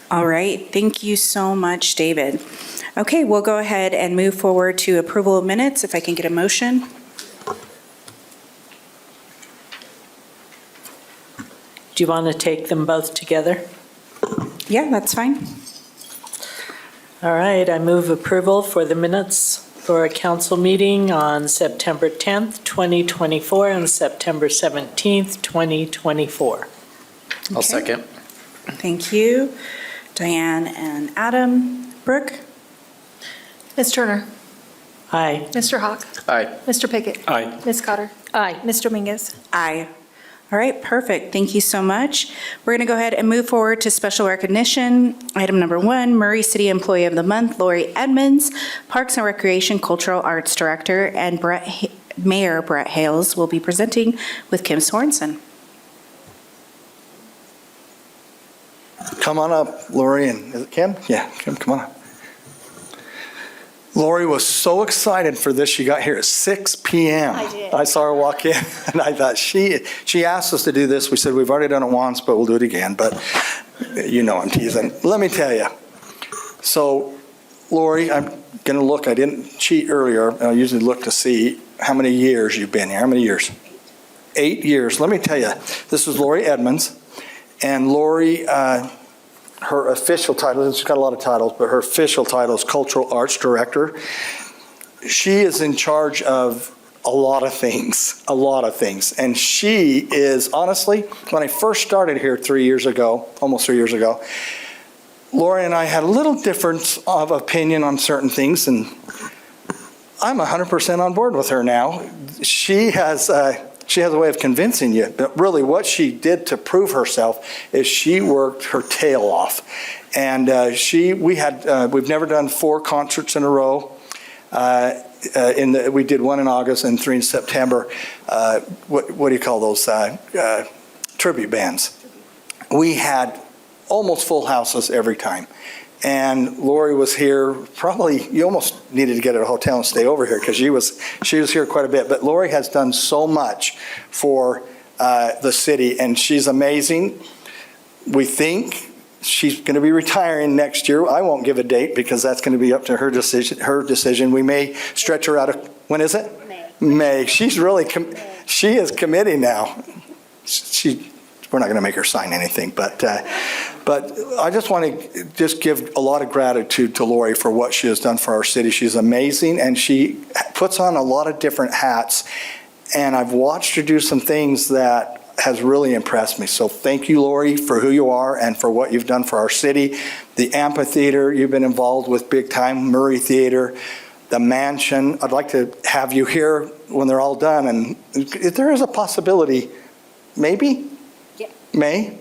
All right, thank you so much, David. Okay, we'll go ahead and move forward to approval of minutes, if I can get a motion. Do you want to take them both together? Yeah, that's fine. All right, I move approval for the minutes for a council meeting on September 10th, 2024, and September 17th, 2024. I'll Okay. second. Thank you, Diane and Adam. Brooke? Ms. Turner. Aye. Mr. Hawk. Aye. Mr. Pickett. Aye. Ms. Cotter. Aye. Ms. Dominguez. Aye. All right, perfect. Thank you so much. We're going to go ahead and move forward to special recognition. Item number 1, Murray City Employee of the Month, Lori Edmonds, Parks and Recreation Cultural Arts Director, and Mayor Brett Hales will be presenting with Kim Sorensen. Come on up, Lori, and is it Kim? Yeah, Kim, come on up. Lori was so excited for this. She got here at 6 p.m. I did. I saw her walk in, and I thought, she asked us to do this. We said, we've already done it once, but we'll do it again. But you know I'm teasing. Let me tell you. So, Lori, I'm going to look. I didn't cheat earlier. I usually look to see how many years you've been here. How many years? 8 years. Let me tell you, this is Lori Edmonds. And Lori, her official title, she's got a lot of titles, but her official title is Cultural Arts Director. She is in charge of a lot of things. And she is, honestly, when I first started here 3 years ago, almost 3 years ago, Lori and I had a little difference of opinion on certain things, and I'm 100% on board with her now. She has a way of convincing you, but really what she did to prove herself is she worked her tail off. And we've never done 4 concerts in a row. We did 1 in August and 3 in September. What do you call those? Tribute bands. We had almost full houses every time. And Lori was here, probably, you almost needed to get at a hotel and stay over here because she was here quite a bit. But Lori has done so much for the city, and she's amazing. We think she's going to be retiring next year. I won't give a date because that's going to be up to her decision. We may stretch her out. When is it? May. She's really, she is committing now. We're not going to make her sign anything, but I just want to give a lot of gratitude to Lori for what she has done for our city. She's amazing, and she puts on a lot of different hats, and I've watched her do some things that has really impressed me. So thank you, Lori, for who you are and for what you've done for our city. The amphitheater you've been involved with big time, Murray Theater, the mansion. I'd like to have you here when they're all done, and if there is a possibility, maybe? May?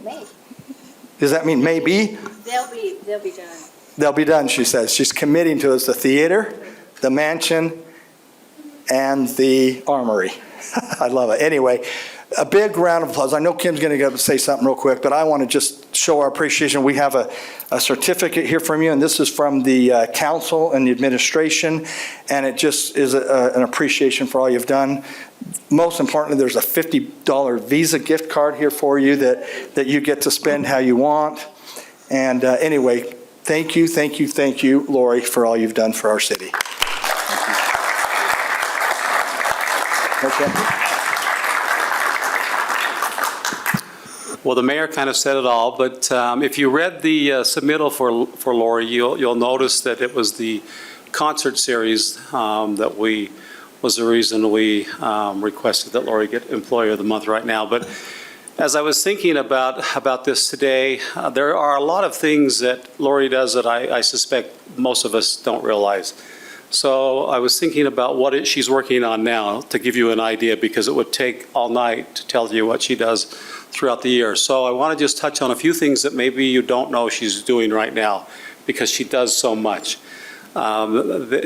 Does that mean maybe? They'll be done. They'll be done, she says. She's committing to us the theater, the mansion, and the armory. I love it. Anyway, a big round of applause. I know Kim's going to go say something real quick, but I want to just show our appreciation. We have a certificate here from you, and this is from the council and the administration, and it just is an appreciation for all you've done. Most importantly, there's a $50 Visa gift card here for you that you get to spend how you want. And anyway, thank you, Lori, for all you've done for our city. Okay. Well, the mayor kind of said it all, but if you read the submittal for Lori, you'll notice that it was the concert series that was the reason we requested that Lori get Employee of the Month right now. But as I was thinking about this today, there are a lot of things that Lori does that I suspect most of us don't realize. So I was thinking about what she's working on now to give you an idea, because it would take all night to tell you what she does throughout the year. So I want to just touch on a few things that maybe you don't know she's doing right now, because she does so much.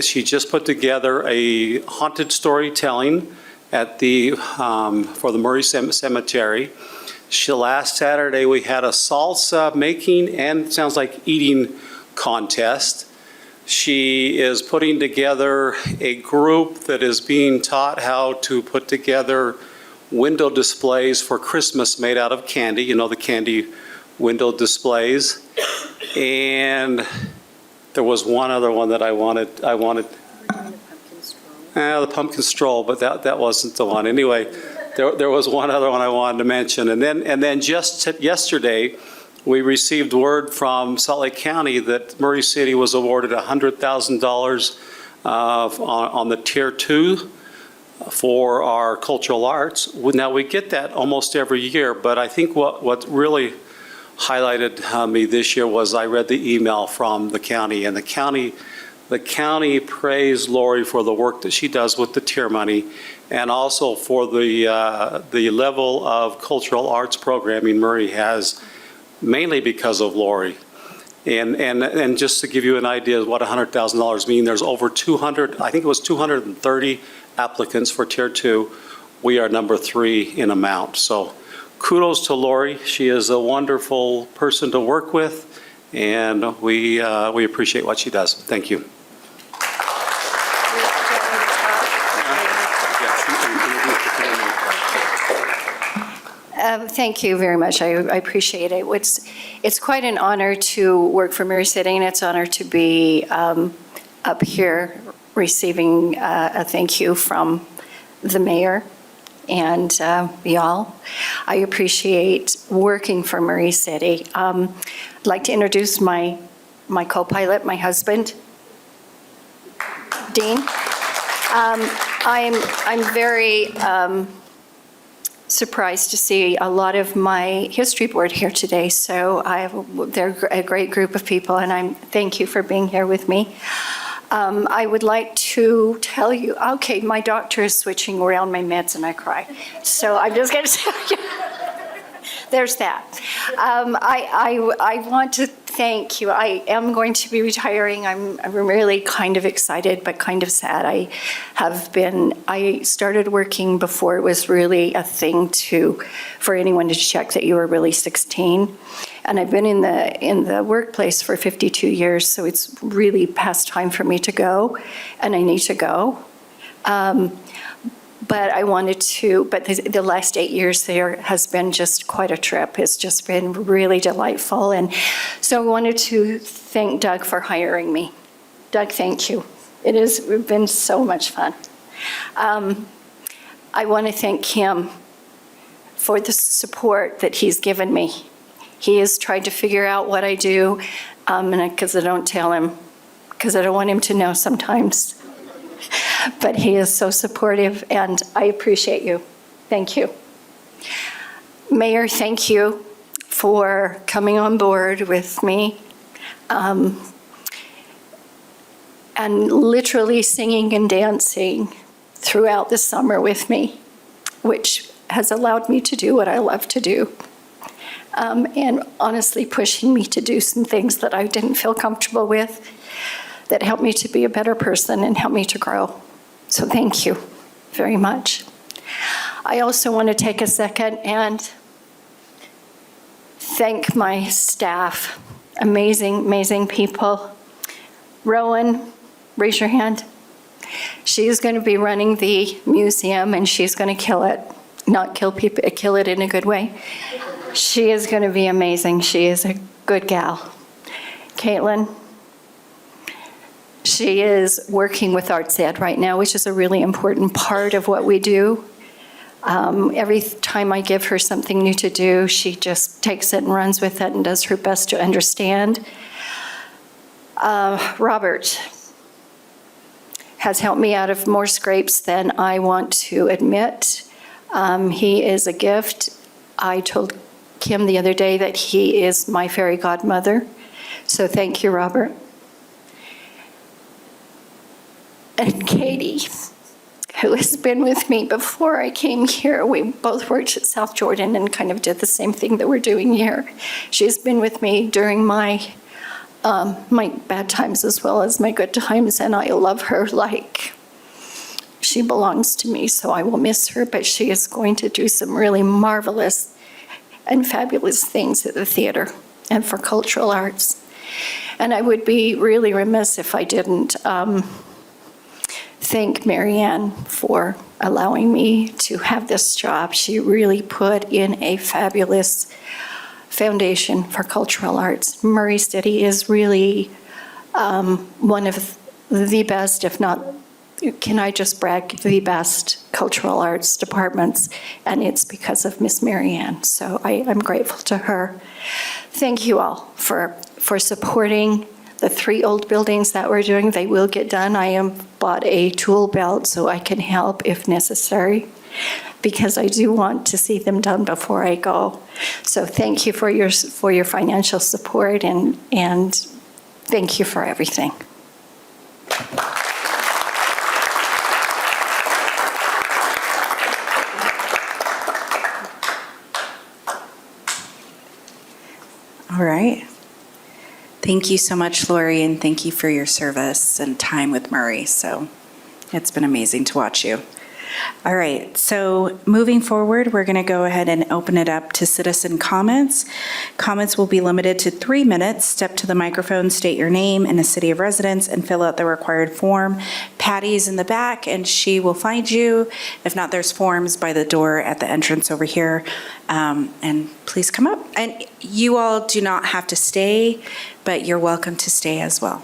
She just put together a haunted storytelling at for the Murray Cemetery. Last Saturday we had a salsa making and sounds like eating contest. She is putting together a group that is being taught how to put together window displays for Christmas made out of candy, you know, the candy window displays. And there was one other one that I wanted. The pumpkin stroll, but that wasn't the one. Anyway, there was one other one I wanted to mention. And then just yesterday, we received word from Salt Lake County that Murray City was awarded $100,000 on the Tier 2 for our cultural arts. Now, we get that almost every year, but I think what really highlighted me this year was I read the email from the county, and the county praised Lori for the work that she does with the tier money, and also for the level of cultural arts programming Murray has, mainly because of Lori. And just to give you an idea of what $100,000 means, there's over 200, I think it was 230 applicants for Tier 2. We are number 3 in amount. So kudos to Lori. She is a wonderful person to work with, and we appreciate what she does. Thank you. Thank you very much. I appreciate it. It's quite an honor to work for Murray City, and it's an honor to be up here receiving a thank you from the mayor and y'all. I appreciate working for Murray City. I'd like to introduce my co-pilot, my husband, Dean. I'm very surprised to see a lot of my history board here today. So they're a great group of people, and thank you for being here with me. I would like to tell you, okay, my doctor is switching around my meds and I cry. So I'm just going to tell you, there's that. I want to thank you. I am going to be retiring. I'm really kind of excited, but kind of sad. I started working before it was really a thing for anyone to check that you were really 16. And I've been in the workplace for 52 years, so it's really past time for me to go, and I need to go. But the last 8 years there has been just quite a trip. It's just been really delightful. And so I wanted to thank Doug for hiring me. Doug, thank you. It has been so much fun. I want to thank Kim for the support that he's given me. He has tried to figure out what I do, because I don't tell him, because I don't want him to know sometimes. But he is so supportive, and I appreciate you. Thank you. Mayor, thank you for coming on board with me and literally singing and dancing throughout the summer with me, which has allowed me to do what I love to do. And honestly pushing me to do some things that I didn't feel comfortable with, that helped me to be a better person and helped me to grow. So thank you very much. I also want to take a second and thank my staff. Amazing, amazing people. Rowan, raise your hand. She's going to be running the museum, and she's going to kill it. Not kill people, kill it in a good way. She is going to be amazing. She is a good gal. Caitlin, she is working with ArtsEd right now, which is a really important part of what we do. Every time I give her something new to do, she just takes it and runs with it and does her best to understand. Robert has helped me out of more scrapes than I want to admit. He is a gift. I told Kim the other day that he is my fairy godmother. So thank you, Robert. And Katie, who has been with me before I came here. We both worked at South Jordan and kind of did the same thing that we're doing here. She's been with me during my bad times as well as my good times, and I love her like she belongs to me, so I will miss her, but she is going to do some really marvelous and fabulous things at the theater and for cultural arts. And I would be really remiss if I didn't thank Marianne for allowing me to have this job. She really put in a fabulous foundation for cultural arts. Murray City is really one of the best, if not, can I just brag, the best cultural arts departments, and it's because of Miss Mary Ann. So I'm grateful to her. Thank you all for supporting the 3 old buildings that we're doing. They will get done. I have bought a tool belt so I can help if necessary, because I do want to see them done before I go. So thank you for your financial support, and thank you for everything. All right. Thank you so much, Lori, and thank you for your service and time with Murray. So it's been amazing to watch you. All right, so moving forward, we're going to go ahead and open it up to citizen comments. Comments will be limited to 3 minutes. Step to the microphone, state your name and a city of residence, and fill out the required form. Patty's in the back, and she will find you. If not, there's forms by the door at the entrance over here. And please come up. And you all do not have to stay, but you're welcome to stay as well.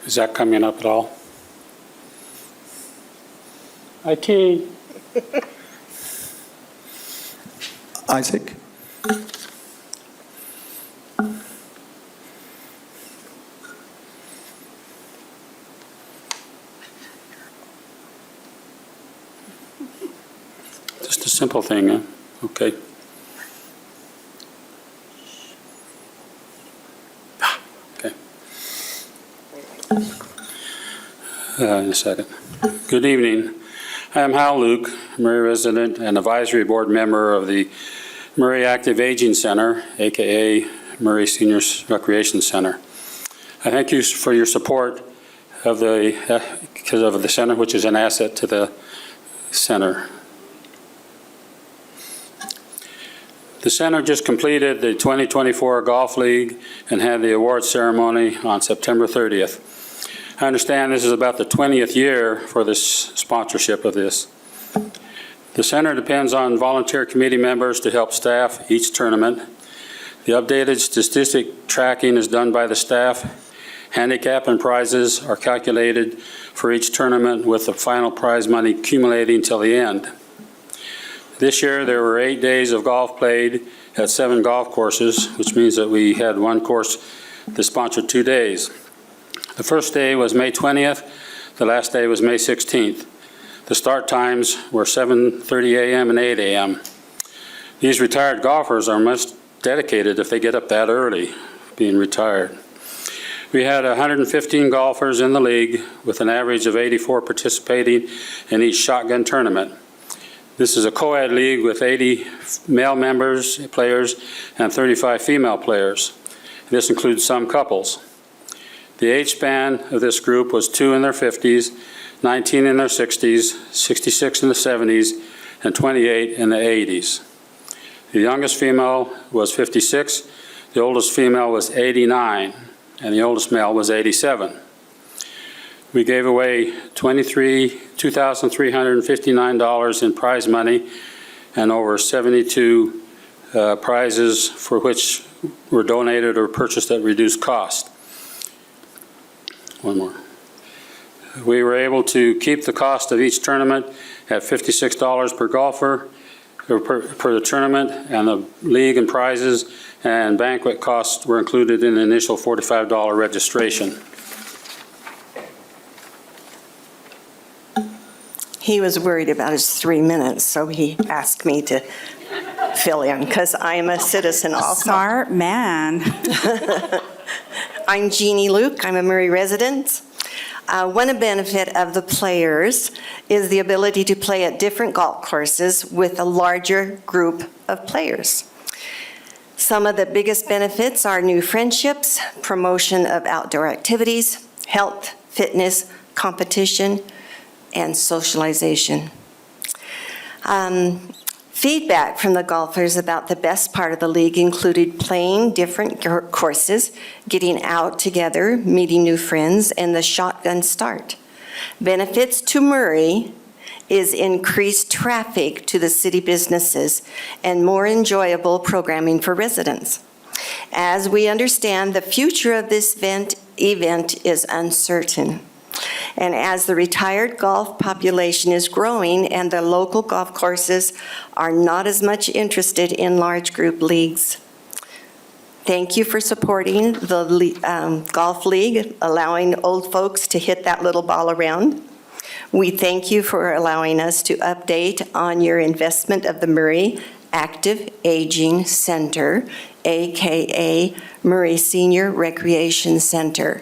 Is that coming up at all? IT. Isaac? Just a simple thing, huh? Okay. Okay. In a second. Good evening. I am Hal Luke, Murray resident and advisory board member of the Murray Active Aging Center, aka Murray Seniors Recreation Center. I thank you for your support of the center, which is an asset to the center. The center just completed the 2024 Golf League and had the awards ceremony on September 30th. I understand this is about the 20th year for this sponsorship of this. The center depends on volunteer committee members to help staff each tournament. The updated statistic tracking is done by the staff. Handicap and prizes are calculated for each tournament with the final prize money accumulating till the end. This year, there were 8 days of golf played at 7 golf courses, which means that we had one course that sponsored 2 days. The first day was May 20th. The last day was May 16th. The start times were 7:30 a.m. and 8 a.m. These retired golfers are most dedicated if they get up that early, being retired. We had 115 golfers in the league with an average of 84 participating in each shotgun tournament. This is a co-ed league with 80 male players, and 35 female players. This includes some couples. The age span of this group was 2 in their 50s, 19 in their 60s, 66 in the 70s, and 28 in the 80s. The youngest female was 56, the oldest female was 89, and the oldest male was 87. We gave away $2,359 in prize money and over 72 prizes for which were donated or purchased at reduced cost. One more. We were able to keep the cost of each tournament at $56 per golfer per the tournament, and the league and prizes and banquet costs were included in the initial $45 registration. He was worried about his 3 minutes, so he asked me to fill in because I'm a citizen also. Smart man. I'm Jeannie Luke. I'm a Murray resident. One benefit of the players is the ability to play at different golf courses with a larger group of players. Some of the biggest benefits are new friendships, promotion of outdoor activities, health, fitness, competition, and socialization. Feedback from the golfers about the best part of the league included playing different courses, getting out together, meeting new friends, and the shotgun start. Benefits to Murray is increased traffic to the city businesses and more enjoyable programming for residents. As we understand, the future of this event is uncertain. And as the retired golf population is growing and the local golf courses are not as much interested in large group leagues. Thank you for supporting the golf league, allowing old folks to hit that little ball around. We thank you for allowing us to update on your investment of the Murray Active Aging Center, AKA Murray Senior Recreation Center,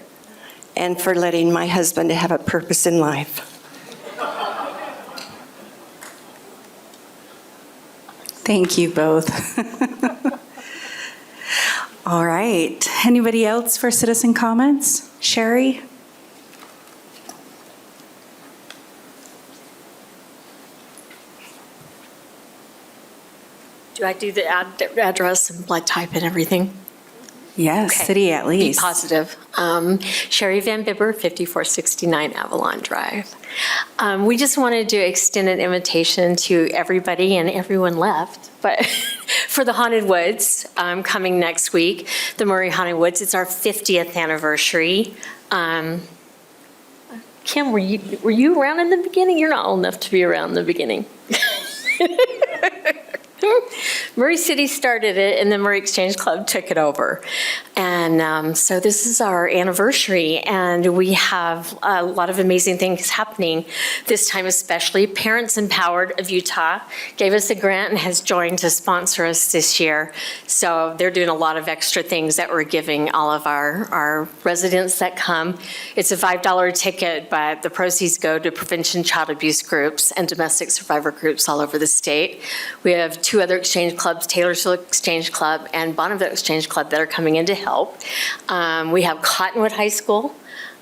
and for letting my husband have a purpose in life. Thank you both. All right. Anybody else for citizen comments? Sherry? Do I do the address and blood type and everything? Yes, Okay. city at Be least. positive. Sherry Van Bibber, 5469 Avalon Drive. We just wanted to extend an invitation to everybody, and everyone left, but for the Haunted Woods coming next week, the Murray Haunted Woods. It's our 50th anniversary. Kim, were you around in the beginning? You're not old enough to be around in the beginning. Murray City started it, and the Murray Exchange Club took it over. And so this is our anniversary, and we have a lot of amazing things happening this time, especially. Parents Empowered of Utah gave us a grant and has joined to sponsor us this year. So they're doing a lot of extra things that we're giving all of our residents that come. It's a $5 ticket, but the proceeds go to prevention child abuse groups and domestic survivor groups all over the state. We have two other exchange clubs, Taylorsville Exchange Club and Bonneville Exchange Club, that are coming in to help. We have Cottonwood High School,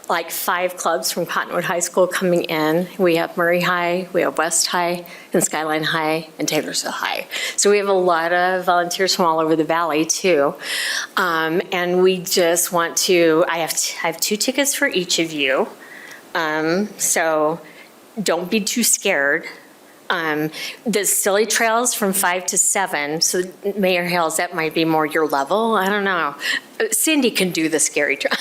like 5 clubs from Cottonwood High School coming in. We have Murray High, we have West High, and Skyline High, and Taylorsville High. So we have a lot of volunteers from all over the valley too. And we just want to, I have 2 tickets for each of you. So don't be too scared. The silly trails from 5 to 7, so Mayor Hales, that might be more your level, I don't know. Cindy can do the scary trail.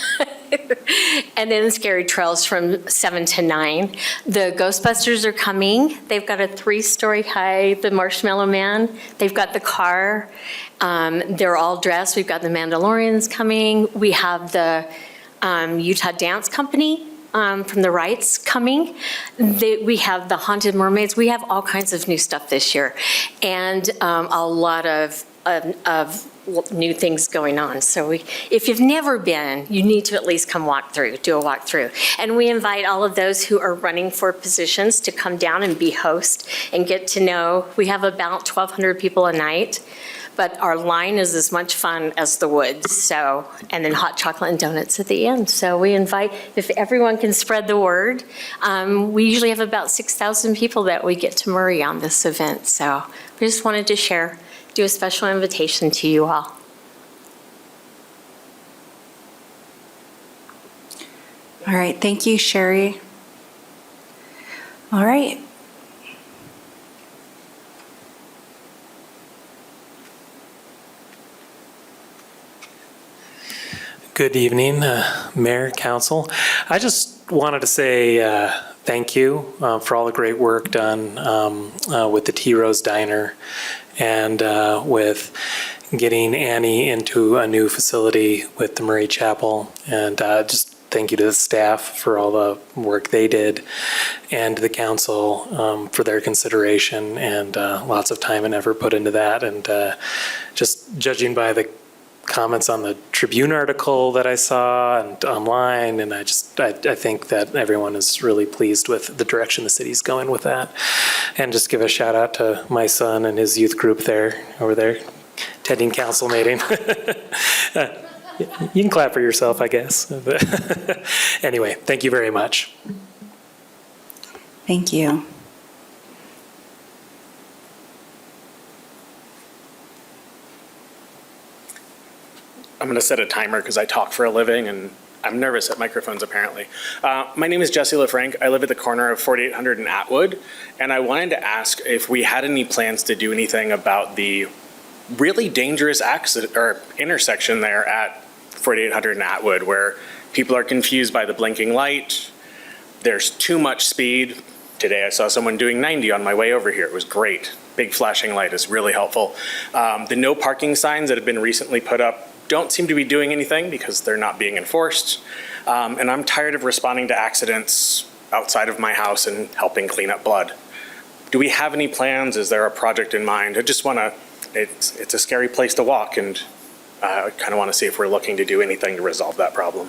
And then scary trails from 7 to 9. The Ghostbusters are coming. They've got a 3-story high, the Marshmallow Man. They've got the car. They're all dressed. We've got the Mandalorians coming. We have the Utah Dance Company from the Wrights coming. We have the Haunted Mermaids. We have all kinds of new stuff this year, and a lot of new things going on. So if you've never been, you need to at least come do a walk through. And we invite all of those who are running for positions to come down and be host and get to know. We have about 1,200 people a night. But our line is as much fun as the woods, so, and then hot chocolate and donuts at the end. So we invite, if everyone can spread the word, we usually have about 6,000 people that we get to Murray on this event. So we just wanted to do a special invitation to you all. All right, thank you, Sherry. All right. Good evening, Mayor, Council. I just wanted to say thank you for all the great work done with the Tea Rose Diner and with getting Annie into a new facility with the Murray Chapel. And just thank you to the staff for all the work they did and the council for their consideration and lots of time and effort put into that. And just judging by the comments on the Tribune article that I saw and online, and I think that everyone is really pleased with the direction the city's going with that. And just give a shout out to my son and his youth group over there, attending council meeting. You can clap for yourself, I guess. Anyway, thank you very much. Thank you. I'm going to set a timer because I talk for a living and I'm nervous at microphones apparently. My name is Jesse LaFranc. I live at the corner of 4800 and Atwood. And I wanted to ask if we had any plans to do anything about the really dangerous accident or intersection there at 4800 and Atwood where people are confused by the blinking light. There's too much speed. Today I saw someone doing 90 on my way over here. It was great. Big flashing light is really helpful. The no parking signs that have been recently put up don't seem to be doing anything because they're not being enforced. And I'm tired of responding to accidents outside of my house and helping clean up blood. Do we have any plans? Is there a project in mind? I just want to, it's a scary place to walk and I kind of want to see if we're looking to do anything to resolve that problem.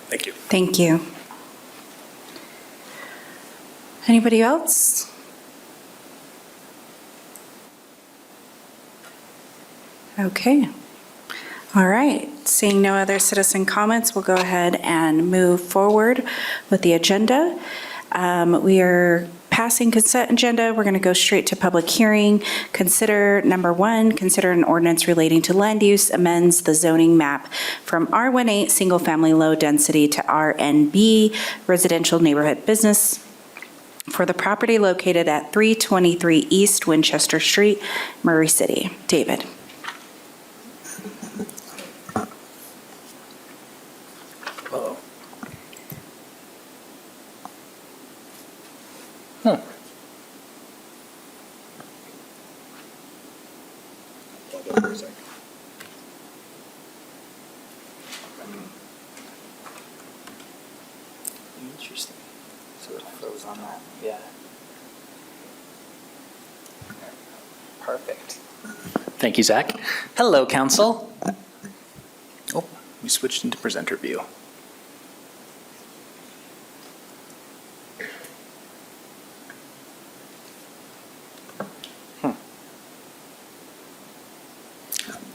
Thank you. Thank you. Anybody else? Okay. All right. Seeing no other citizen comments, we'll go ahead and move forward with the agenda. We are passing consent agenda. We're going to go straight to public hearing. Consider number 1, consider an ordinance relating to land use amends the zoning map from R18 single family low density to RNB residential neighborhood business for the property located at 323 East Winchester Street, Murray City. David. Interesting. So it froze on that. Yeah. Perfect. Thank you, Zach. Hello, Council. Oh, we switched into presenter view.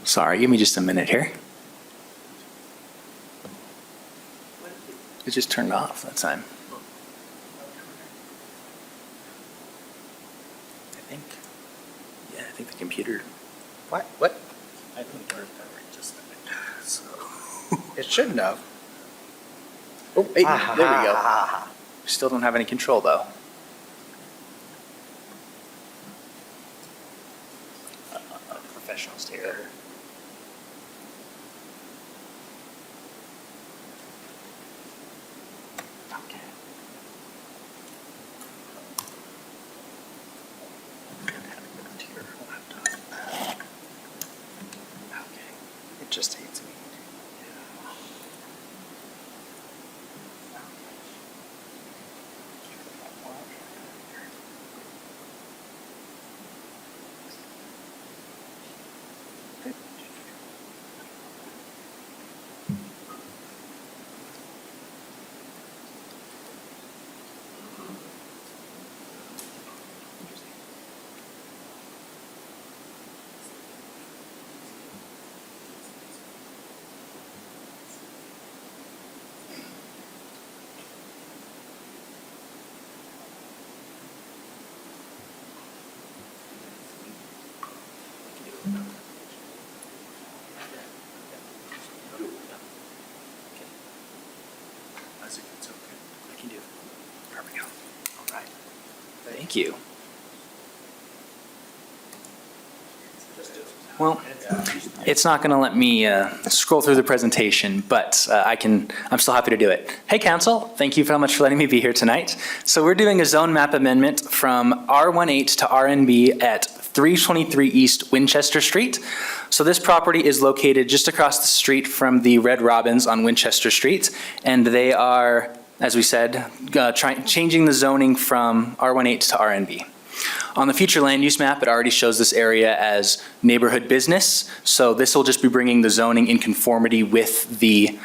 Sorry, give me just a minute here. It just turned off that time. I think the computer. What? I think we're just a minute. So. It shouldn't have. Oh, hey, there we go. We still don't have any control though. Professionals here. Okay. It just hates me. I can do it. There we go. All right. Thank you. Well, it's not going to let me scroll through the presentation, but I'm still happy to do it. Hey, Council, thank you very much for letting me be here tonight. So we're doing a zone map amendment from R18 to RNB at 323 East Winchester Street. So this property is located just across the street from the Red Robins on Winchester Street, and they are, as we said, changing the zoning from R18 to RNB. On the future land use map, it already shows this area as neighborhood business, so this will just be bringing the zoning in conformity with the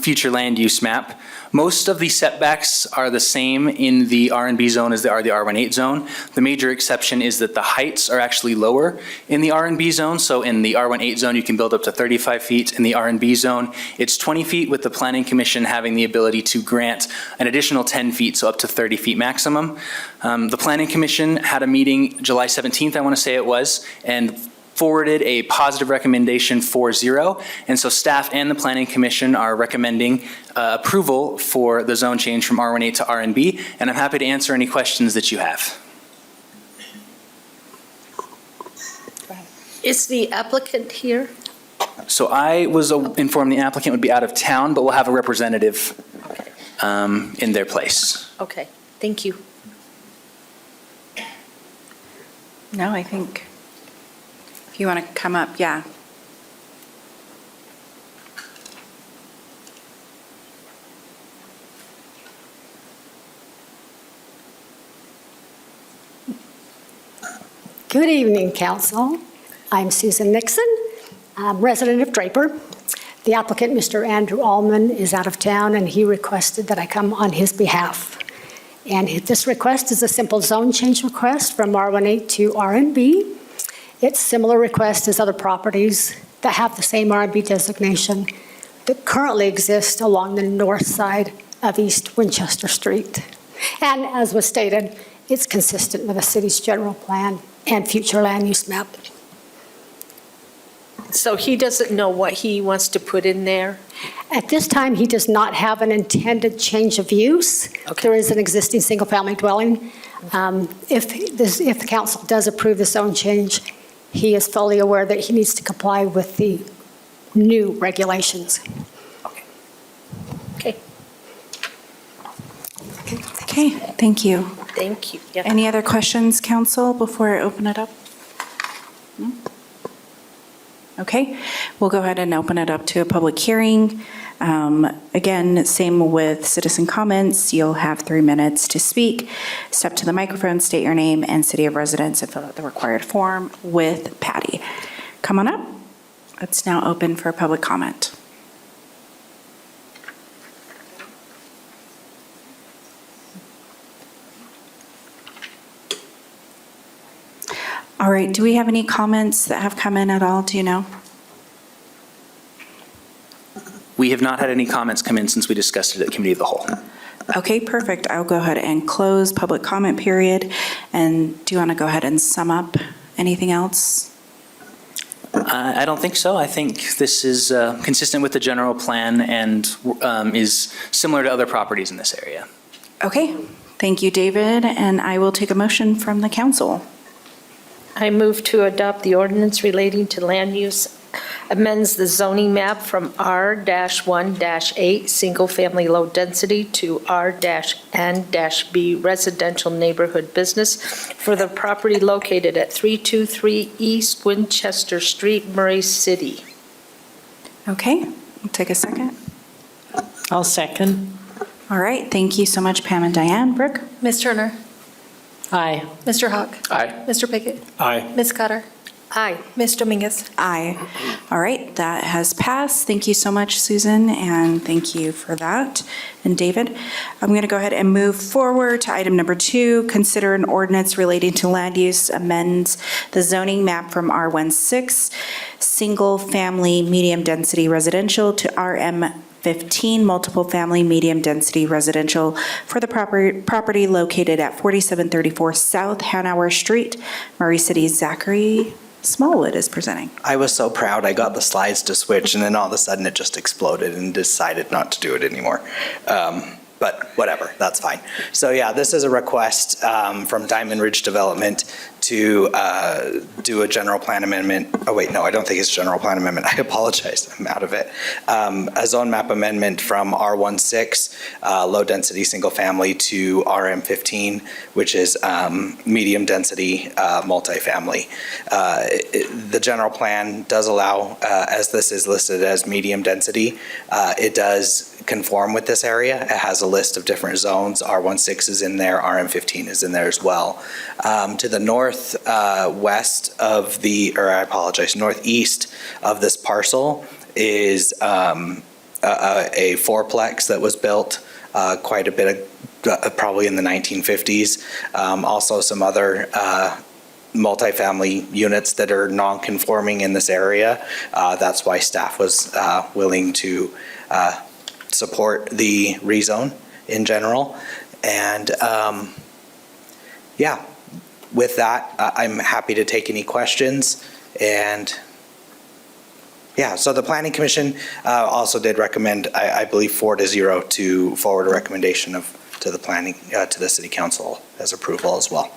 future land use map. Most of the setbacks are the same in the R&B zone as they are the R18 zone. The major exception is that the heights are actually lower in the R&B zone. So in the R18 zone, you can build up to 35 feet. In the R&B zone, it's 20 feet, with the Planning Commission having the ability to grant an additional 10 feet, so up to 30 feet maximum. The Planning Commission had a meeting July 17th, I want to say it was, and forwarded a positive recommendation 4-0. And so staff and the Planning Commission are recommending approval for the zone change from R18 to R&B, and I'm happy to answer any questions that you have. Is the applicant here? So I was informed the applicant would be out of town, but we'll have a representative in their place. Okay, thank you. No, I think if you want to come up, yeah. Good evening, Council. I'm Susan Nixon, I'm resident of Draper. The applicant, Mr. Andrew Allman, is out of town, and he requested that I come on his behalf. And this request is a simple zone change request from R18 to R&B. It's similar request as other properties that have the same R&B designation that currently exist along the north side of East Winchester Street. And as was stated, it's consistent with the city's general plan and future land use map. So he doesn't know what he wants to put in there? At this time, he does not have an intended change of use. Okay. There is an existing single-family dwelling. If the council does approve the zone change, he is fully aware that he needs to comply with the new regulations. Okay, Okay, thank you. thank you. Yeah. Any other questions, council, before I open it up? No? Okay, we'll go ahead and open it up to a public hearing. Again, same with citizen comments. You'll have 3 minutes to speak. Step to the microphone, state your name and city of residence, and fill out the required form with Patty. Come on up. It's now open for public comment. All right, do we have any comments that have come in at all? Do you know? We have not had any comments come in since we discussed it at Committee of the Whole. Okay, perfect. I'll go ahead and close public comment period. And do you want to go ahead and sum up anything else? I don't think so. I think this is consistent with the general plan and is similar to other properties in this area. Okay, thank you, David. And I will take a motion from the council. I move to adopt the ordinance relating to land use, amends the zoning map from R-1-8, single-family low density, to R-N-B, residential neighborhood business, for the property located at 323 East Winchester Street, Murray City. Okay, we'll take a second. I'll second. All right, thank you so much, Pam and Diane. Brooke? Ms. Turner? Aye. Mr. Hawk? Aye. Mr. Pickett? Aye. Ms. Cutter? Aye. Ms. Dominguez? Aye. All right, that has passed. Thank you so much, Susan, and thank you for that. And David, I'm going to go ahead and move forward to item number 2, consider an ordinance relating to land use amends the zoning map from R16, single-family medium-density residential, to RM15, multiple-family medium-density residential, for the property located at 4734 South Hanover Street, Murray City. Zachary Smallwood is presenting. I was so proud I got the slides to switch, and then all of a sudden it just exploded and decided not to do it anymore. But whatever, that's fine. So yeah, this is a request from Diamond Ridge Development to do a general plan amendment. Oh wait, no, I don't think it's a general plan amendment. I apologize, I'm out of it. A zone map amendment from R16, low density single family, to RM15, which is medium density multifamily. The general plan does allow, as this is listed as medium density, it does conform with this area. It has a list of different zones. R16 is in there, RM15 is in there as well. To the northwest of the, or I apologize, northeast of this parcel is a fourplex that was built quite a bit probably in the 1950s. Also some other multifamily units that are non-conforming in this area. That's why staff was willing to support the rezone in general. And yeah, with that, I'm happy to take any questions. And yeah, so the Planning Commission also did recommend, I believe 4-0 to forward a recommendation to the City Council as approval as well.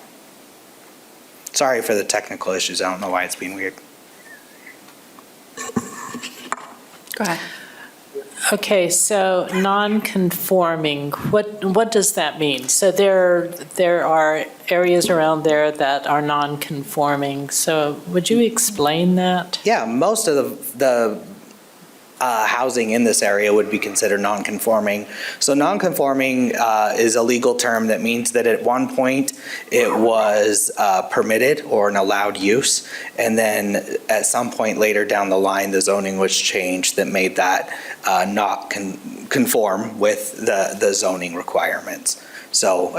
Sorry for the technical issues. I don't know why it's being weird. Go ahead. Okay, so non-conforming, what does that mean? So there are areas around there that are non-conforming, so would you explain that? Yeah, most of the housing in this area would be considered non-conforming. So non-conforming is a legal term that means that at one point it was permitted or an allowed use, and then at some point later down the line, the zoning was changed that made that not conform with the zoning requirements. So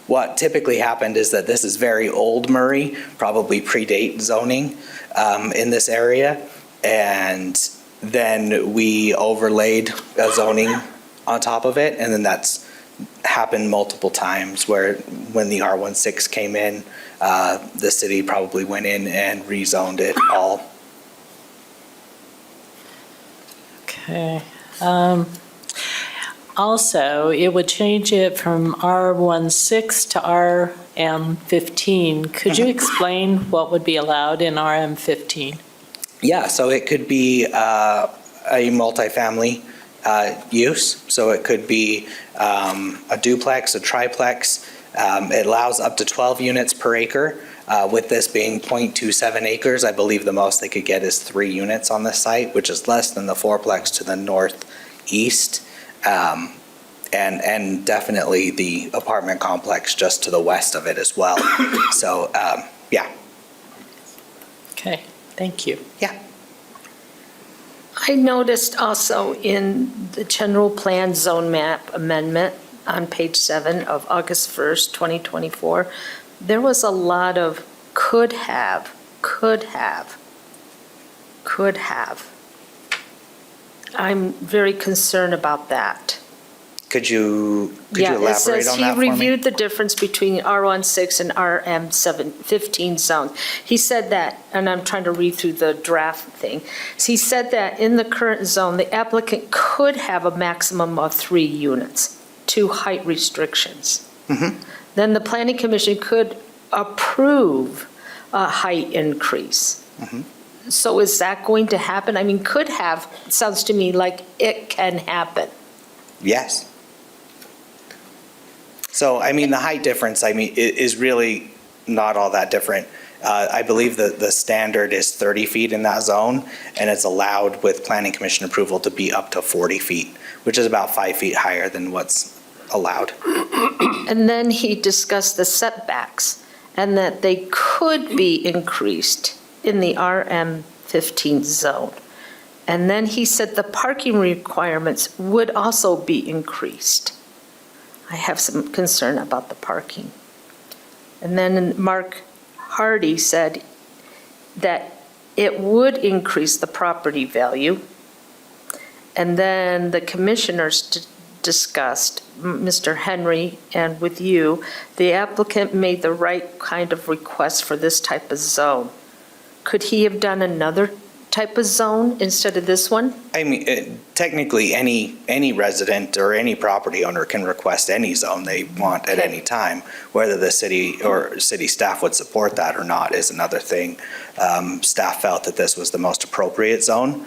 what typically happened is that this is very old Murray, probably predate zoning in this area, and then we overlaid a zoning on top of it, and then that's happened multiple times where when the R16 came in, the city probably went in and rezoned it all. Okay. Also, it would change it from R16 to RM15. Could you explain what would be allowed in RM15? Yeah, so it could be a multifamily use. So it could be a duplex, a triplex. It allows up to 12 units per acre. With this being 0.27 acres, I believe the most they could get is 3 units on this site, which is less than the fourplex to the northeast. And definitely the apartment complex just to the west of it as well. So, yeah. Okay, thank you. Yeah. I noticed also in the general plan zone map amendment on page 7 of August 1st, 2024, there was a lot of could have. I'm very concerned about that. Could you elaborate on that for me? Yeah, it says he reviewed the difference between R16 and RM15 zones. He said that, and I'm trying to read through the draft thing. So he said that in the current zone, the applicant could have a maximum of 3 units, 2 height restrictions. Mm-hmm. Then the planning commission could approve a height increase. Mm-hmm. So is that going to happen? I mean, could have, sounds to me like it can happen. Yes. So, I mean, the height difference, is really not all that different. I believe that the standard is 30 feet in that zone, and it's allowed with planning commission approval to be up to 40 feet, which is about 5 feet higher than what's allowed. And then he discussed the setbacks and that they could be increased in the RM15 zone. And then he said the parking requirements would also be increased. I have some concern about the parking. And then Mark Hardy said that it would increase the property value. And then the commissioners discussed, Mr. Henry and with you, the applicant made the right kind of request for this type of zone. Could he have done another type of zone instead of this one? I mean, technically, any resident or any property owner can request any zone they want at any time. Whether the city or city staff would support that or not is another thing. Staff felt that this was the most appropriate zone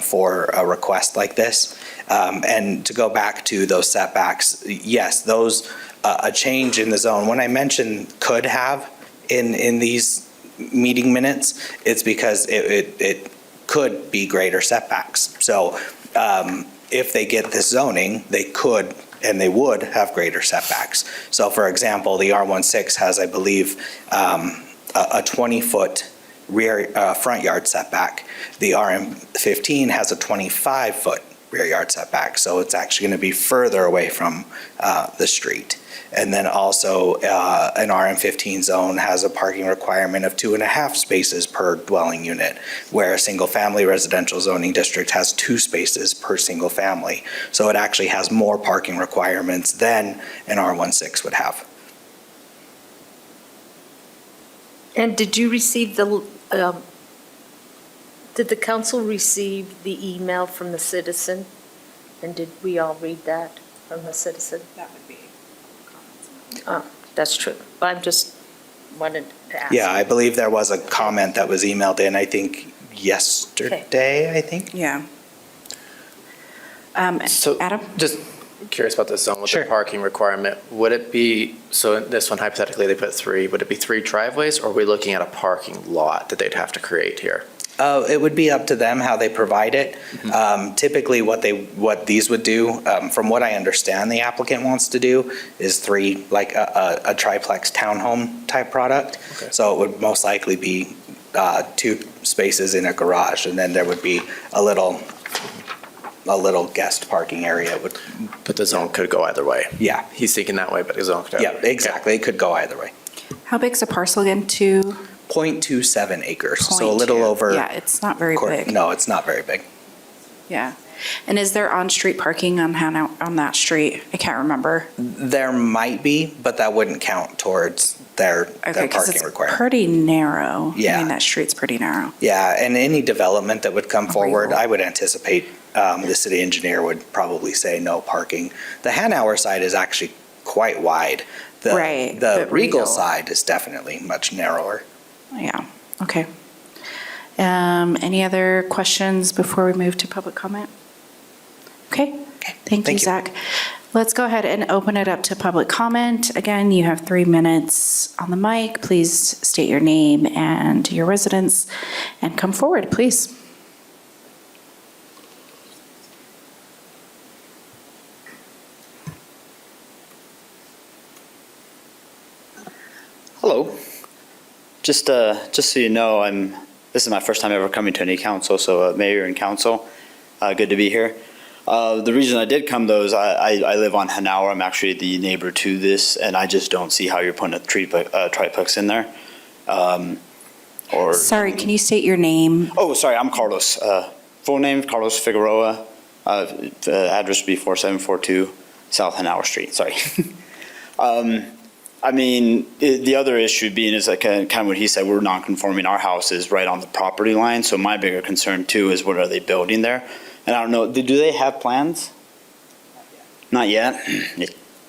for a request like this. And to go back to those setbacks, yes, those a change in the zone. When I mentioned could have in these meeting minutes, it's because it could be greater setbacks. So if they get this zoning, they could and they would have greater setbacks. So for example, the R16 has, I believe, a 20-foot rear front yard setback. The RM15 has a 25-foot rear yard setback. So it's actually going to be further away from the street. And then also, an RM15 zone has a parking requirement of 2.5 spaces per dwelling unit, where a single-family residential zoning district has 2 spaces per single family. So it actually has more parking requirements than an R16 would have. And did you receive did the council receive the email from the citizen? And did we all read that from the citizen? That would be. Oh, that's true. But I'm just wanted to ask. Yeah, I believe there was a comment that was emailed in, I think, yesterday, I think. Yeah. So, Adam? just curious about this zone with Sure. the parking requirement. Would it be, so in this one hypothetically, they put 3, would it be 3 driveways, or are we looking at a parking lot that they'd have to create here? It would be up to them how they provide it. Typically, what these would do, from what I understand the applicant wants to do, is 3, like a triplex townhome type product. Okay. So it would most likely be 2 spaces in a garage, and then there would be a little guest parking area. But the zone could go either way. Yeah. He's thinking that way, but the zone could. Yeah, exactly. It could go either way. How big's the parcel again? 0.27 acres, so a little 0.2. over. Yeah, it's not very big. No, it's not very big. Yeah. And is there on-street parking on that street? I can't remember. There might be, but that wouldn't count towards their Okay, because parking it's requirement. pretty narrow. Yeah. I mean, that street's pretty narrow. Yeah, and any development that would come forward, Regal. I would anticipate the city engineer would probably say no parking. The Hanauer side is actually quite wide. Right, The but Regal Regal- side is definitely much narrower. Yeah, okay. Any other questions before we move to public comment? Okay, thank you, Zach. Let's go ahead and open it up to public comment. Again, you have 3 minutes on the mic. Please state your name and your residence and come forward, please. Hello. Just so you know, this is my first time ever coming to any council, so mayor and council, good to be here. The reason I did come, though, is I live on Hanauer. I'm actually the neighbor to this, and I just don't see how you're putting a triplex in there. Sorry, can you state your name? Oh, sorry, I'm Carlos. Full name, Carlos Figueroa. The address would be 4742 South Hanauer Street, sorry. I mean, the other issue being is like kind of what he said, we're non-conforming. Our house is right on the property line, so my bigger concern too is what are they building there? And I don't know, do they have plans? Not yet?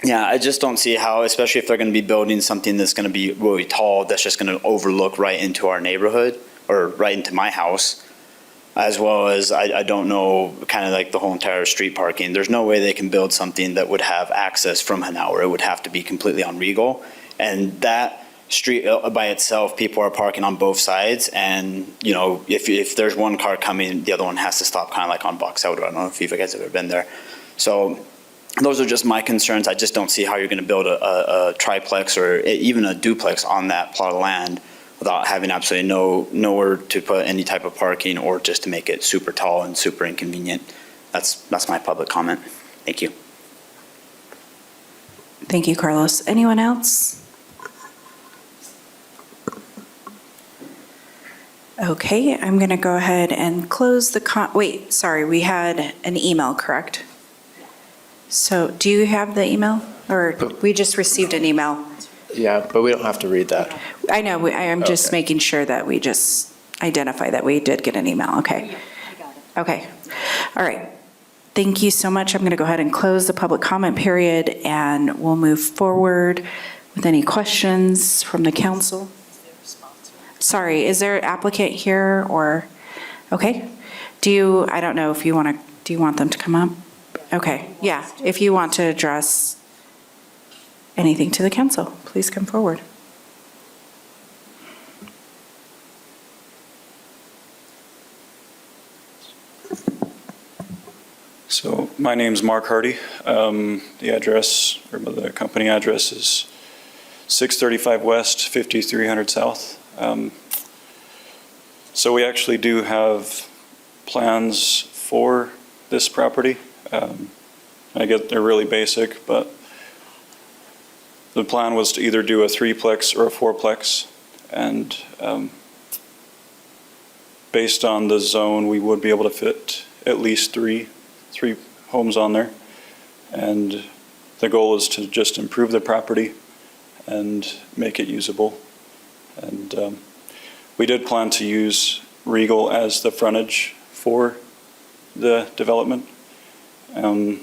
Yeah, I just don't see how, especially if they're going to be building something that's going to be really tall, that's just going to overlook right into our neighborhood or right into my house, as well as I don't know kind of like the whole entire street parking. There's no way they can build something that would have access from Hanauer. It would have to be completely on Regal. And that street by itself, people are parking on both sides. And, you know, if there's one car coming, the other one has to stop, kind of like on Box Elder. I don't know if you guys have ever been there. So those are just my concerns. I just don't see how you're going to build a triplex or even a duplex on that plot of land without having absolutely nowhere to put any type of parking or just to make it super tall and super inconvenient. That's my public comment. Thank you. Thank you, Carlos. Anyone else? Okay, I'm going to go ahead and close the wait, sorry, we had an email, correct? So do you have the email? Or we just received an email? Yeah, but we don't have to read that. I know, I am just Okay. making sure that we just identify that we did get an email, okay? Okay, all right. Thank you so much. I'm going to go ahead and close the public comment period, and we'll move forward with any questions from the council. Sorry, is there an applicant here, or, okay? I don't know if do you want them to come up? Okay, yeah, if you want to address anything to the council, please come forward. So my name's Mark Hardy. The address, or the company address is 635 West, 5300 South. So we actually do have plans for this property. I get they're really basic, but the plan was to either do a 3-plex or a 4-plex, and based on the zone, we would be able to fit at least three homes on there. And the goal is to just improve the property and make it usable. And we did plan to use Regal as the frontage for the development. I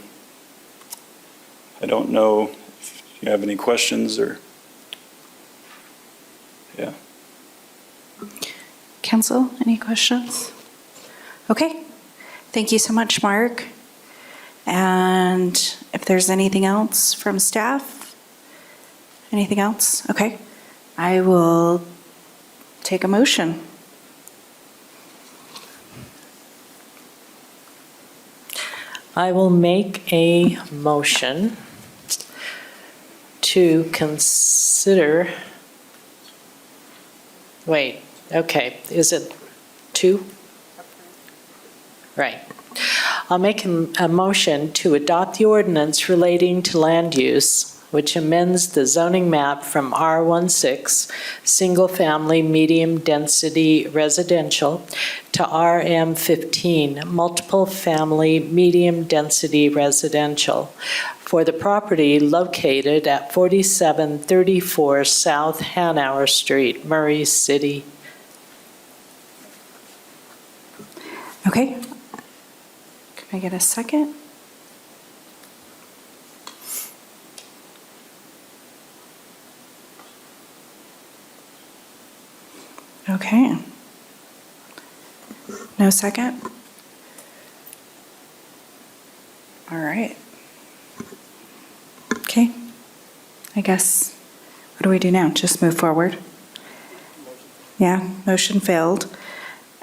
don't know if you have any questions or, yeah. Council, any questions? Okay, thank you so much, Mark. And if there's anything else from staff? Anything else? Okay, I will take a motion. I will make a motion to consider, wait, okay, is it 2? Right. I'll make a motion to adopt the ordinance relating to land use, which amends the zoning map from R16, single-family, medium-density residential, to RM15, multiple-family, medium-density residential, for the property located at 4734 South Hanover Street, Murray City. Okay. Can I get a second? Okay. No second? All right. Okay. I guess, what do we do now? Just move forward? Yeah, motion failed.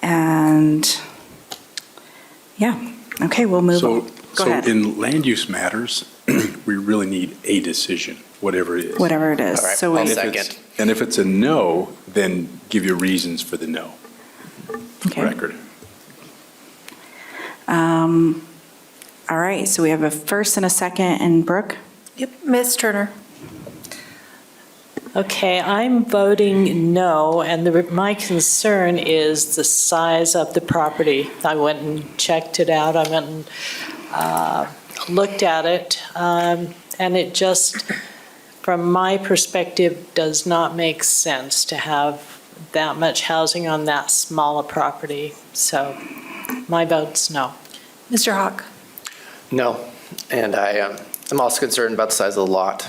And, yeah, okay, we'll move on. Go ahead. So in land use matters, we really need a decision, whatever it is. Whatever it is. All right, So we- I'll second. And if it's a no, then give your reasons for the no. Okay. Record. All right, so we have a first and a second, and Brooke? Yep, Ms. Turner. Okay, I'm voting no, and my concern is the size of the property. I went and checked it out, I went and looked at it, and it just, from my perspective, does not make sense to have that much housing on that small a property. So my vote's no. Mr. Hawk. No, and I'm also concerned about the size of the lot,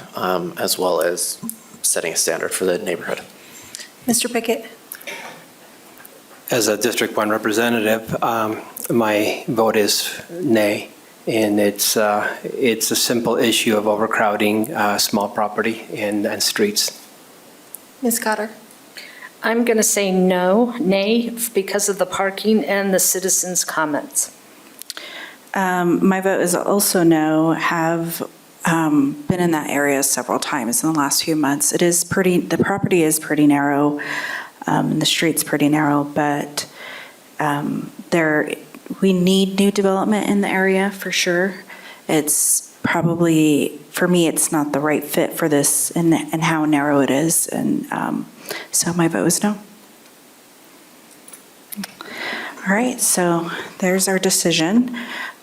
as well as setting a standard for the neighborhood. Mr. Pickett. As a District 1 representative, my vote is nay, and it's a simple issue of overcrowding small property and streets. Ms. Cotter. I'm going to say no, nay, because of the parking and the citizens' comments. My vote is also no. Have been in that area several times in the last few months. The property is pretty narrow, and the street's pretty narrow, but we need new development in the area for sure. It's probably, for me, it's not the right fit for this and how narrow it is, and so my vote is no. All right, so there's our decision.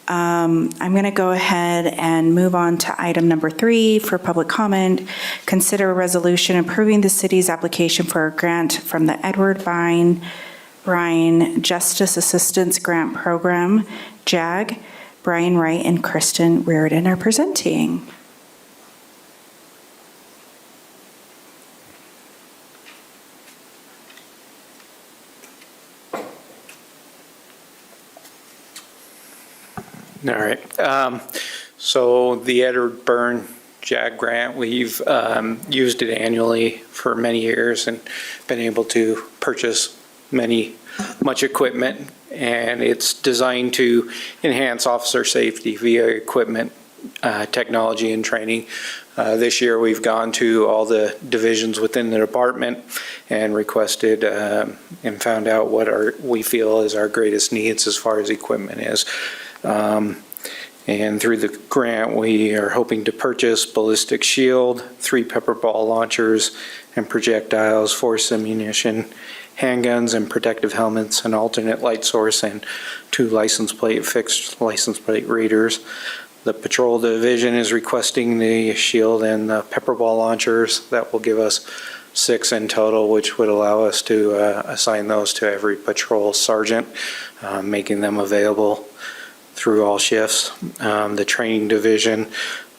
I'm going to go ahead and move on to item number 3 for public comment. Consider a resolution approving the city's application for a grant from the Edward Ryan Justice Assistance Grant Program, JAG. Brian Wright and Kristen Reardon are presenting. All right. So the Edward Byrne JAG grant, we've used it annually for many years and been able to purchase much equipment, and it's designed to enhance officer safety via equipment, technology, and training. This year, we've gone to all the divisions within the department and requested and found out what we feel is our greatest needs as far as equipment is. And through the grant, we are hoping to purchase ballistic shield, 3 pepper ball launchers and projectiles, 4 ammunition, handguns and protective helmets, an alternate light source, and 2 fixed license plate readers. The patrol division is requesting the shield and the pepper ball launchers. That will give us 6 in total, which would allow us to assign those to every patrol sergeant, making them available through all shifts. The training division,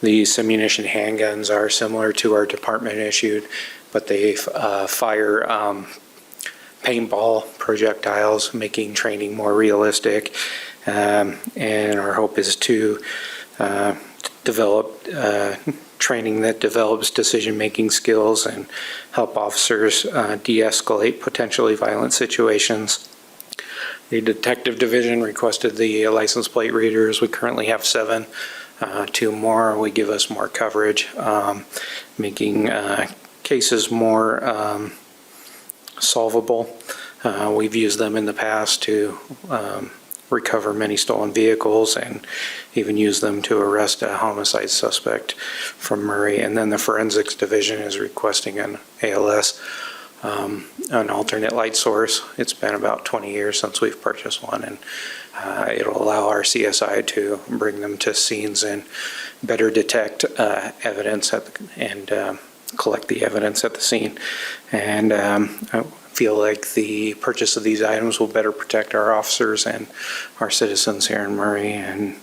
these ammunition handguns are similar to our department issued, but they fire paintball projectiles, making training more realistic. And our hope is to develop training that develops decision-making skills and help officers de-escalate potentially violent situations. The detective division requested the license plate readers. We currently have 7. 2 more would give us more coverage, making cases more solvable. We've used them in the past to recover many stolen vehicles and even use them to arrest a homicide suspect from Murray. And then the forensics division is requesting an ALS, an alternate light source. It's been about 20 years since we've purchased one, and it'll allow our CSI to bring them to scenes and better detect evidence and collect the evidence at the scene. And I feel like the purchase of these items will better protect our officers and our citizens here in Murray, and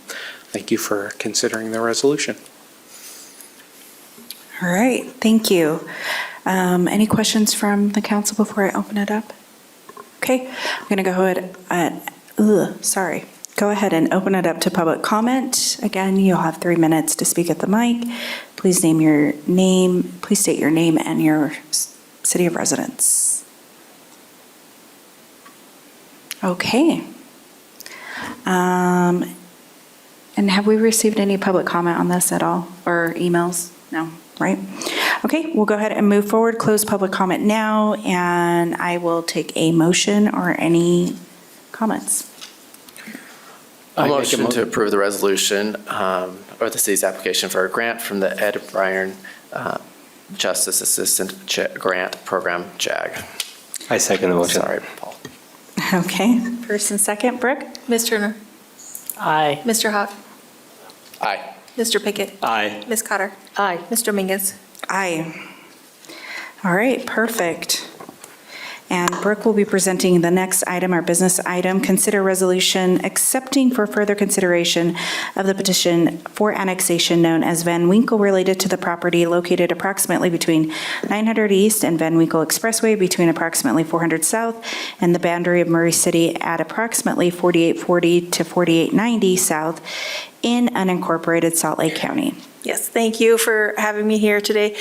thank you for considering the resolution. All right, thank you. Any questions from the council before I open it up? Okay, I'm going to go ahead and open it up to public comment. Again, you'll have 3 minutes to speak at the mic. Please state your name and your city of residence. Okay. And have we received any public comment on this at all, or emails? No, right? Okay, we'll go ahead and move forward, close public comment now, and I will take a motion or any comments. A motion to approve the resolution or the city's application for a grant from the Ed Bryan Justice Assistant Grant Program, JAG. I second the motion. Sorry, Paul. Okay, first and second, Brooke? Ms. Turner? Aye. Mr. Hawk? Aye. Mr. Pickett? Aye. Ms. Cotter? Aye. Mr. Mingus? Aye. All right, perfect. And Brooke will be presenting the next item, our business item. Consider resolution accepting for further consideration of the petition for annexation known as Van Winkle related to the property located approximately between 900 East and Van Winkle Expressway between approximately 400 South and the boundary of Murray City at approximately 4840 to 4890 South in unincorporated Salt Lake County. Yes, thank you for having me here today.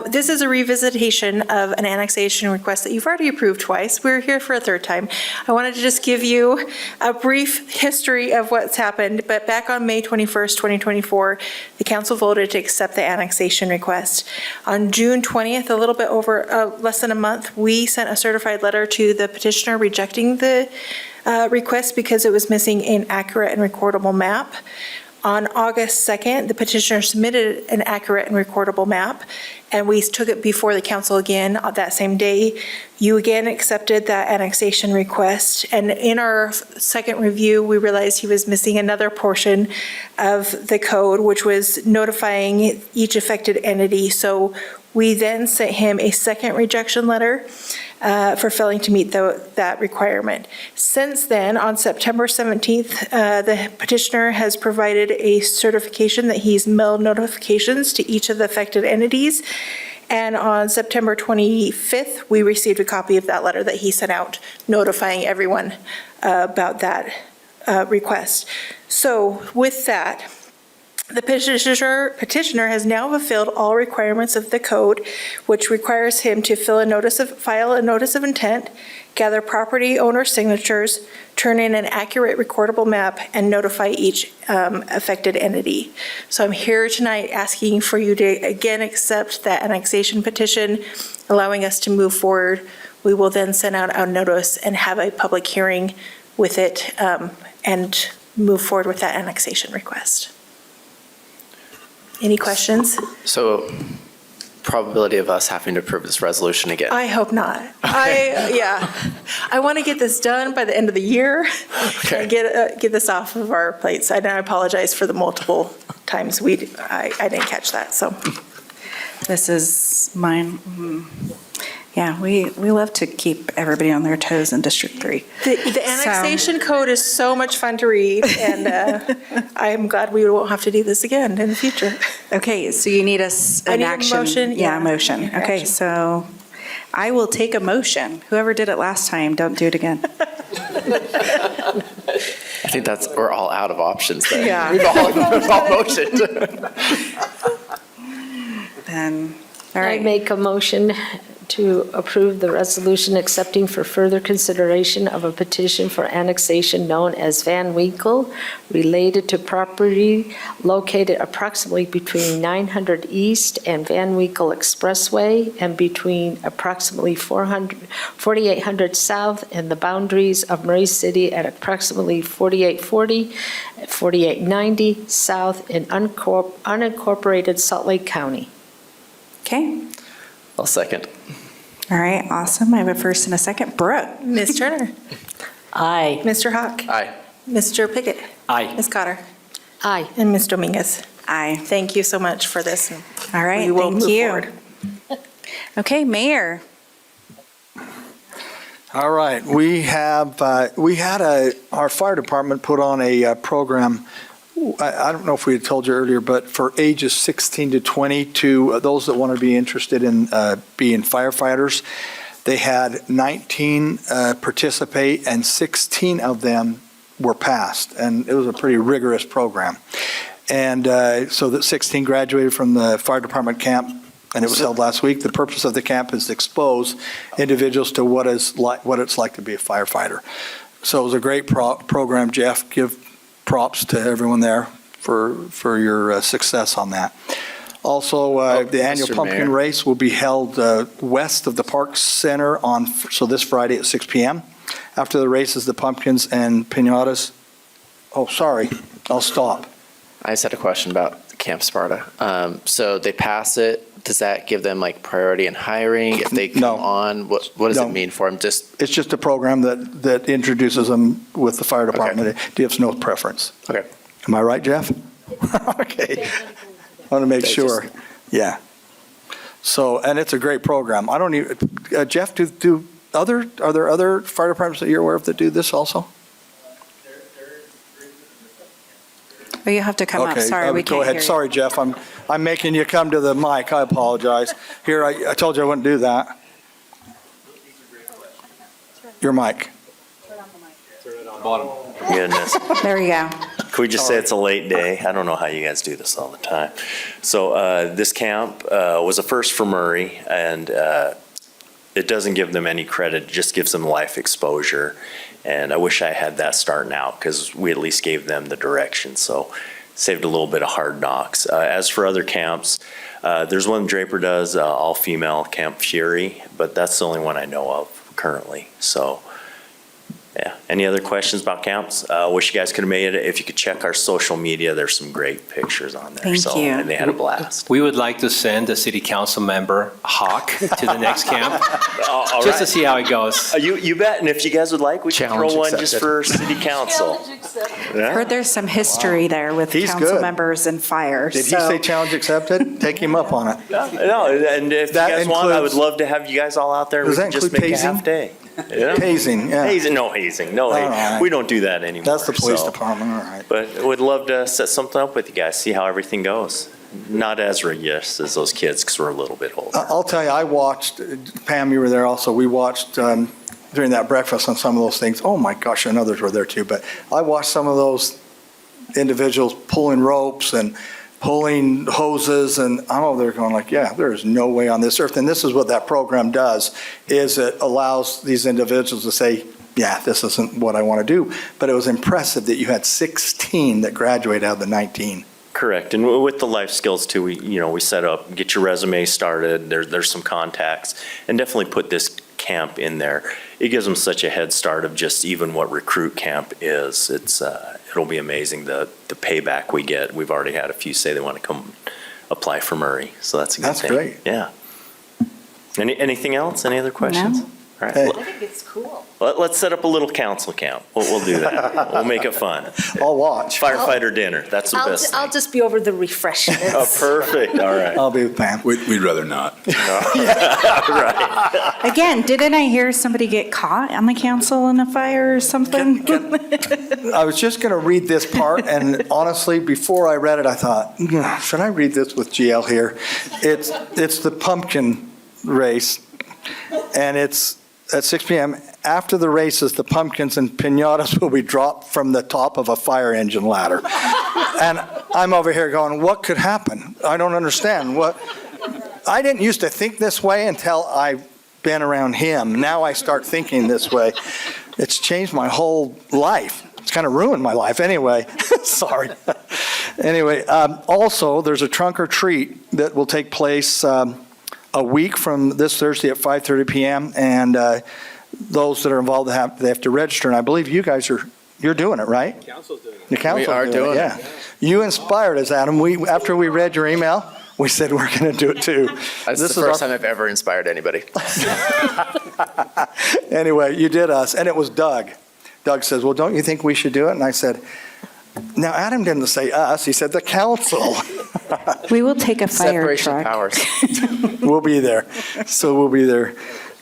This is a revisitation of an annexation request that you've already approved twice. We're here for a third time. I wanted to just give you a brief history of what's happened, but back on May 21st, 2024, the council voted to accept the annexation request. On June 20th, a little bit over less than a month, we sent a certified letter to the petitioner rejecting the request because it was missing an accurate and recordable map. On August 2nd, the petitioner submitted an accurate and recordable map, and we took it before the council again on that same day. You again accepted that annexation request, and in our second review, we realized he was missing another portion of the code, which was notifying each affected entity. So we then sent him a second rejection letter for failing to meet that requirement. Since then, on September 17th, the petitioner has provided a certification that he's mailed notifications to each of the affected entities. And on September 25th, we received a copy of that letter that he sent out notifying everyone about that request. So with that, the petitioner has now fulfilled all requirements of the code, which requires him to file a notice of intent, gather property owner signatures, turn in an accurate recordable map, and notify each affected entity. So I'm here tonight asking for you to again accept that annexation petition, allowing us to move forward. We will then send out our notice and have a public hearing with it, and move forward with that annexation request. Any questions? So probability of us having to approve this resolution again? I hope not. I want to get this done by the end of the year. Okay. And get this off of our plates. And I apologize for the multiple times I didn't catch that, so. This is mine. Yeah, we love to keep everybody on their toes in District 3. The annexation code is so much fun to read, and I'm glad we won't have to do this again in the future. Okay, so you need an action? Motion. Yeah, a motion. Need Okay, action. so I will take a motion. Whoever did it last time, don't do it again. I think we're all out of options there. Yeah. We've all motioned. Then, all I right. make a motion to approve the resolution accepting for further consideration of a petition for annexation known as Van Winkle related to property located approximately between 900 East and Van Winkle Expressway and between approximately 4800 South and the boundaries of Murray City at approximately 4840, 4890 South in unincorporated Salt Lake County. Okay, I'll second. all right, awesome. I have a first and a second. Brooke? Ms. Turner? Aye. Mr. Hawk? Aye. Mr. Pickett? Aye. Ms. Cotter? Aye. And Ms. Dominguez? Aye. Thank you so much for this. All right, We will thank move you. forward. Okay, Mayor. All right, we had our fire department put on a program. I don't know if we had told you earlier, but for ages 16 to 20, to those that want to be interested in being firefighters, they had 19 participate and 16 of them were passed, and it was a pretty rigorous program. And so that 16 graduated from the fire department camp, and it was held last week. The purpose of the camp is to expose individuals to what it's like to be a firefighter. So it was a great program, Jeff. Give props to everyone there for your success on that. Also, the annual Mr. pumpkin Mayor. race will be held west of the Park Center this Friday at 6 p.m. After the race is the pumpkins and piñatas. Oh, sorry, I'll stop. I just had a question about Camp Sparta. So they pass it. Does that give them like priority in hiring if they come No. on? What does No. it mean for them? It's just a program that introduces them with the fire department. It gives no preference. Okay. Am I right, Jeff? Okay. I want to make sure. Yeah. So, and it's a great program. I don't even, Jeff, are there other fire departments that you're aware of that do this also? Oh, you have to come up. Okay, Sorry, we go can't ahead. hear you. Sorry, Jeff, I'm making you come to the mic. I apologize. Here, I told you I wouldn't do that. Your mic. Goodness. There you go. Can we just say it's a late day? I don't know how you guys do this all the time. So this camp was a first for Murray, and it doesn't give them any credit, it just gives them life exposure. And I wish I had that start now, because we at least gave them the direction, so saved a little bit of hard knocks. As for other camps, there's one Draper does, all-female Camp Fury, but that's the only one I know of currently, so. Yeah, any other questions about camps? Wish you guys could have made it. If you could check our social media, there's some great pictures on there. Thank So, you. and they had a blast. We would like to send a city council member, Hawk, to the next camp, All just to right. see how it goes. You bet, and if you guys would like, we can Challenge throw one just accepted. for city council. Yeah. Heard there's some history there with He's council good. members and fire. Did he so- say challenge accepted? Take him up on it. No, and if That you guys want, I would includes- love to have you guys all out there. Does We that can just include make a hazing? half day. Yeah. Hazing, yeah. Hazing, no hazing, no. All right. We don't do that anymore. That's the police so. department, all right. But would love to set something up with you guys, see how everything goes. Not as rigorous as those kids, because we're a little bit older. I'll tell you, I watched, Pam, you were there also, we watched during that breakfast on some of those things. Oh my gosh, and others were there too, but I watched some of those individuals pulling ropes and pulling hoses, and I'm over there going like, yeah, there is no way on this earth. And this is what that program does, is it allows these individuals to say, yeah, this isn't what I want to do. But it was impressive that you had 16 that graduated out of the 19. Correct, and with the life skills too, we set up, get your resume started, there's some contacts, and definitely put this camp in there. It gives them such a head start of just even what recruit camp is. It'll it'll be amazing, the payback we get. We've already had a few say they want to come apply for Murray, so that's a good That's thing. great. Yeah. Anything else? Any other questions? No. All right. Hey. I think it's cool. Let's set up a little council camp. We'll do that. We'll make it fun. I'll watch. Firefighter dinner, that's the best I'll thing. just be over the refreshments. Oh, perfect, all right. I'll be with Pam. We'd rather not. Right. Again, didn't I hear somebody get caught on the council in a fire or something? I was just going to read this part, and honestly, before I read it, I thought, should I read this with GL here? It's the pumpkin race, and it's at 6 p.m. After the races, the pumpkins and piñatas will be dropped from the top of a fire engine ladder. And I'm over here going, what could happen? I don't understand. I didn't used to think this way until I've been around him. Now I start thinking this way. It's changed my whole life. It's kind of ruined my life anyway. Sorry. Anyway, also, there's a trunk or treat that will take place a week from this Thursday at 5:30 p.m. And those that are involved, they have to register. And I believe you guys you're doing it, right? Council's doing it. The council's We are doing it. Yeah. You inspired us, Adam. After we read your email, we said we're going to do it too. That's This the is first our- time I've ever inspired anybody. Anyway, you did us, and it was Doug. Doug says, well, don't you think we should do it? And I said, now, Adam didn't say us, he said the council. We will take a fire Separation of truck. powers. We'll be there. So we'll be there.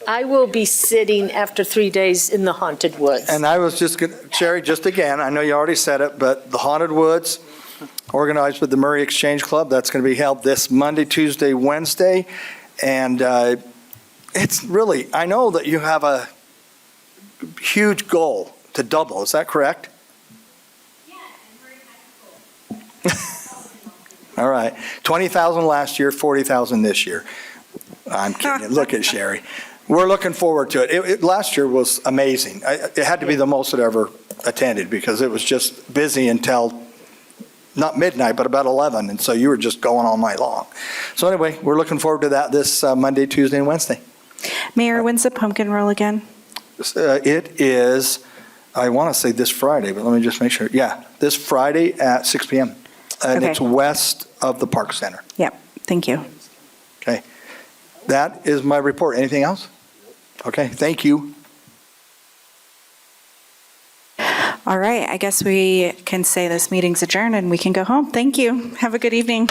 I will be sitting after 3 days in the haunted woods. And I was just going to, Sherry, just again, I know you already said it, but the Haunted Woods, organized with the Murray Exchange Club, that's going to be held this Monday, Tuesday, Wednesday. And it's really, I know that you have a huge goal to double, is that correct? All right, 20,000 last year, 40,000 this year. I'm kidding. Look at Sherry. We're looking forward to it. Last year was amazing. It had to be the most that ever attended because it was just busy until not midnight, but about 11. And so you were just going all night long. So anyway, we're looking forward to that this Monday, Tuesday, and Wednesday. Mayor, when's the pumpkin roll again? It is, I want to say this Friday, but let me just make sure. Yeah, this Friday at 6 p.m. And Okay. it's west of the Park Center. Yep, thank you. Okay. That is my report. Anything else? Okay, thank you. All right, I guess we can say this meeting's adjourned and we can go home. Thank you. Have a good evening.